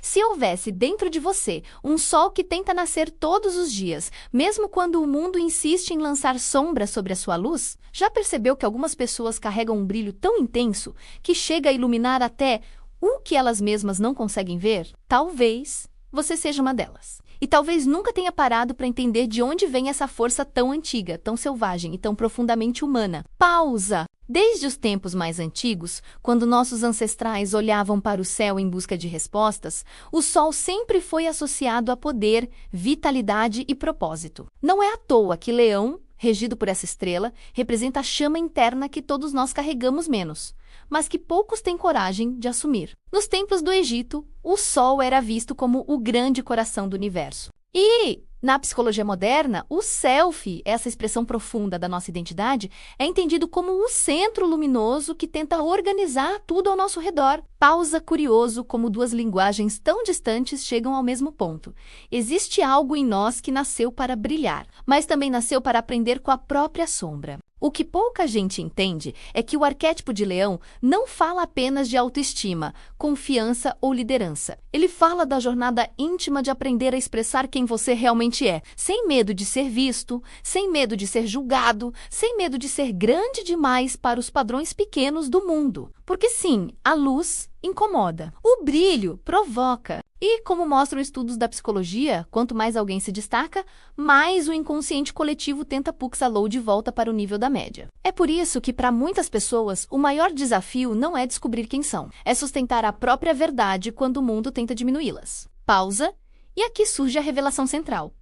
Se houvesse dentro de você um sol que tenta nascer todos os dias, mesmo quando o mundo insiste em lançar sombra sobre a sua luz, já percebeu que algumas pessoas carregam um brilho tão intenso que chega a iluminar até o que elas mesmas não conseguem ver? Talvez você seja uma delas. E talvez nunca tenha parado para entender de onde vem essa força tão antiga, tão selvagem e tão profundamente humana. Pausa! Desde os tempos mais antigos, quando nossos ancestrais olhavam para o céu em busca de respostas, o sol sempre foi associado a poder, vitalidade e propósito. Não é à toa que Leão, regido por essa estrela, representa a chama interna que todos nós carregamos menos, mas que poucos têm coragem de assumir. Nos templos do Egito, o Sol era visto como o grande coração do universo. E, na psicologia moderna, o self, essa expressão profunda da nossa identidade, é entendido como o centro luminoso que tenta organizar tudo ao nosso redor. Pausa, curioso como duas linguagens tão distantes chegam ao mesmo ponto. Existe algo em nós que nasceu para brilhar, mas também nasceu para aprender com a própria sombra. O que pouca gente entende é que o arquétipo de Leão não fala apenas de autoestima, confiança ou liderança. Ele fala da jornada íntima de aprender a expressar quem você realmente é, sem medo de ser visto, sem medo de ser julgado, sem medo de ser grande demais para os padrões pequenos do mundo. Porque sim, a luz incomoda. O brilho provoca. E, como mostram estudos da psicologia, quanto mais alguém se destaca, mais o inconsciente coletivo tenta puxá-lo de volta para o nível da média. É por isso que, para muitas pessoas, o maior desafio não é descobrir quem são, é sustentar a própria verdade quando o mundo tenta diminuí-las. Pausa, e aqui surge a revelação central.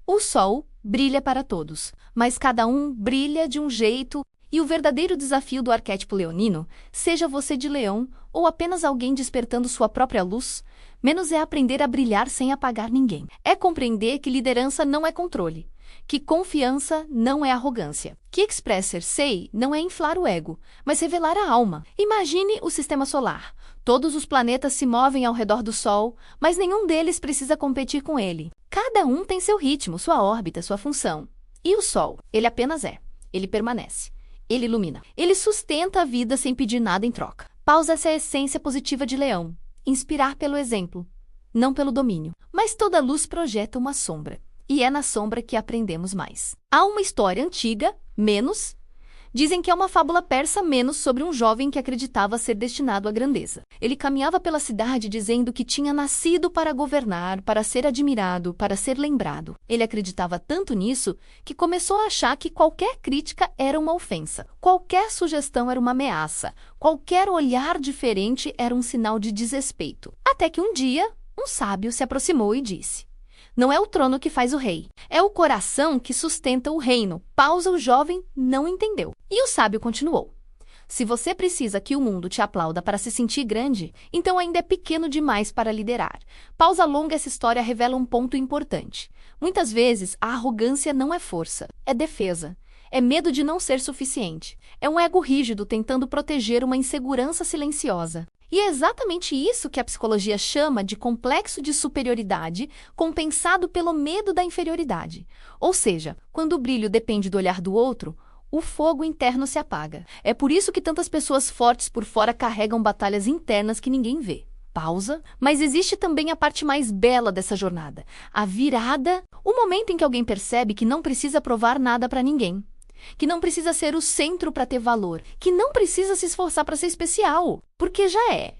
O sol brilha para todos, mas cada um brilha de um jeito. E o verdadeiro desafio do arquétipo leonino, seja você de leão ou apenas alguém despertando sua própria luz, menos é aprender a brilhar sem apagar ninguém. É compreender que liderança não é controle, que confiança não é arrogância, que expressar sei não é inflar o ego, mas revelar a alma. Imagine o sistema solar. Todos os planetas se movem ao redor do Sol, mas nenhum deles precisa competir com ele. Cada um tem seu ritmo, sua órbita, sua função. E o Sol, ele apenas é, ele permanece. Ele ilumina. Ele sustenta a vida sem pedir nada em troca. Pausa essa essência positiva de Leão. Inspirar pelo exemplo, não pelo domínio. Mas toda luz projeta uma sombra. E é na sombra que aprendemos mais. Há uma história antiga, menos. Dizem que é uma fábula persa menos sobre um jovem que acreditava ser destinado à grandeza. Ele caminhava pela cidade dizendo que tinha nascido para governar, para ser admirado, para ser lembrado. Ele acreditava tanto nisso que começou a achar que qualquer crítica era uma ofensa, qualquer sugestão era uma ameaça, qualquer olhar diferente era um sinal de desrespeito. Até que um dia, um sábio se aproximou e disse: não é o trono que faz o rei, é o coração que sustenta o reino. Pausa, o jovem não entendeu. E o sábio continuou: se você precisa que o mundo te aplauda para se sentir grande, então ainda é pequeno demais para liderar. Pausa longa, essa história revela um ponto importante. Muitas vezes, a arrogância não é força, é defesa. É medo de não ser suficiente. É um ego rígido tentando proteger uma insegurança silenciosa. E é exatamente isso que a psicologia chama de complexo de superioridade, compensado pelo medo da inferioridade. Ou seja, quando o brilho depende do olhar do outro, o fogo interno se apaga. É por isso que tantas pessoas fortes por fora carregam batalhas internas que ninguém vê. Pausa, mas existe também a parte mais bela dessa jornada, a virada, o momento em que alguém percebe que não precisa provar nada para ninguém. Que não precisa ser o centro para ter valor, que não precisa se esforçar para ser especial, porque já é.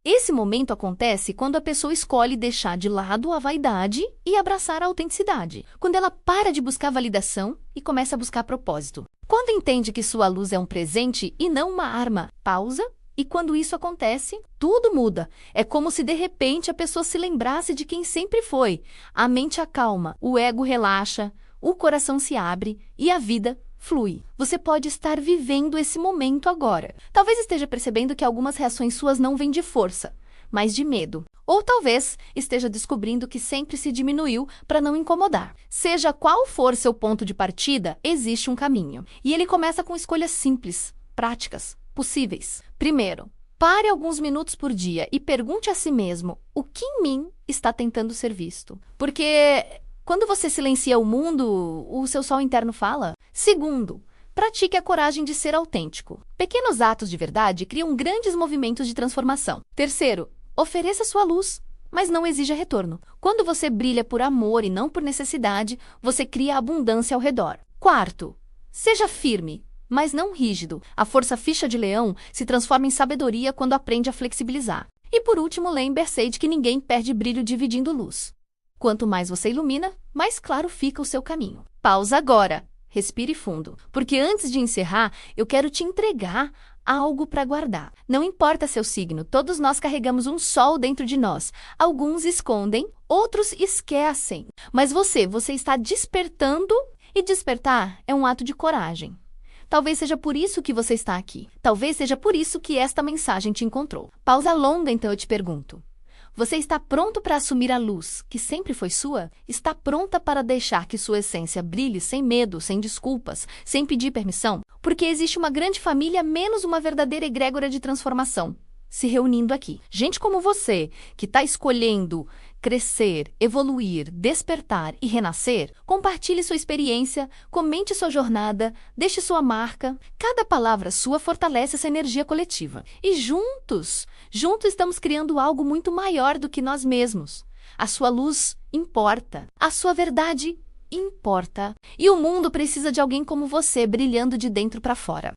Esse momento acontece quando a pessoa escolhe deixar de lado a vaidade e abraçar a autenticidade, quando ela para de buscar validação e começa a buscar propósito. Quando entende que sua luz é um presente e não uma arma, pausa, e quando isso acontece, tudo muda. É como se de repente a pessoa se lembrasse de quem sempre foi. A mente acalma, o ego relaxa, o coração se abre e a vida flui. Você pode estar vivendo esse momento agora. Talvez esteja percebendo que algumas reações suas não vêm de força, mas de medo. Ou talvez esteja descobrindo que sempre se diminuiu para não incomodar. Seja qual for seu ponto de partida, existe um caminho. E ele começa com escolhas simples, práticas, possíveis. Primeiro, pare alguns minutos por dia e pergunte a si mesmo o que em mim está tentando ser visto. Porque quando você silencia o mundo, o seu sol interno fala. Segundo, pratique a coragem de ser autêntico. Pequenos atos de verdade criam grandes movimentos de transformação. Terceiro, ofereça sua luz. mas não exija retorno. Quando você brilha por amor e não por necessidade, você cria abundância ao redor. Quarto, seja firme, mas não rígido. A força ficha de leão se transforma em sabedoria quando aprende a flexibilizar. E por último, lembre-se de que ninguém perde brilho dividindo luz. Quanto mais você ilumina, mais claro fica o seu caminho. Pausa agora. Respire fundo, porque antes de encerrar, eu quero te entregar algo para guardar. Não importa seu signo, todos nós carregamos um sol dentro de nós. Alguns escondem, outros esquecem. Mas você está despertando, e despertar é um ato de coragem. Talvez seja por isso que você está aqui. Talvez seja por isso que esta mensagem te encontrou. Pausa longa, então eu te pergunto. Você está pronto para assumir a luz que sempre foi sua? Está pronta para deixar que sua essência brilhe sem medo, sem desculpas, sem pedir permissão? Porque existe uma grande família menos uma verdadeira egrégora de transformação se reunindo aqui. Gente como você, que está escolhendo crescer, evoluir, despertar e renascer, compartilhe sua experiência, comente sua jornada, deixe sua marca. Cada palavra sua fortalece essa energia coletiva. E juntos estamos criando algo muito maior do que nós mesmos. A sua luz importa. A sua verdade importa. E o mundo precisa de alguém como você, brilhando de dentro para fora.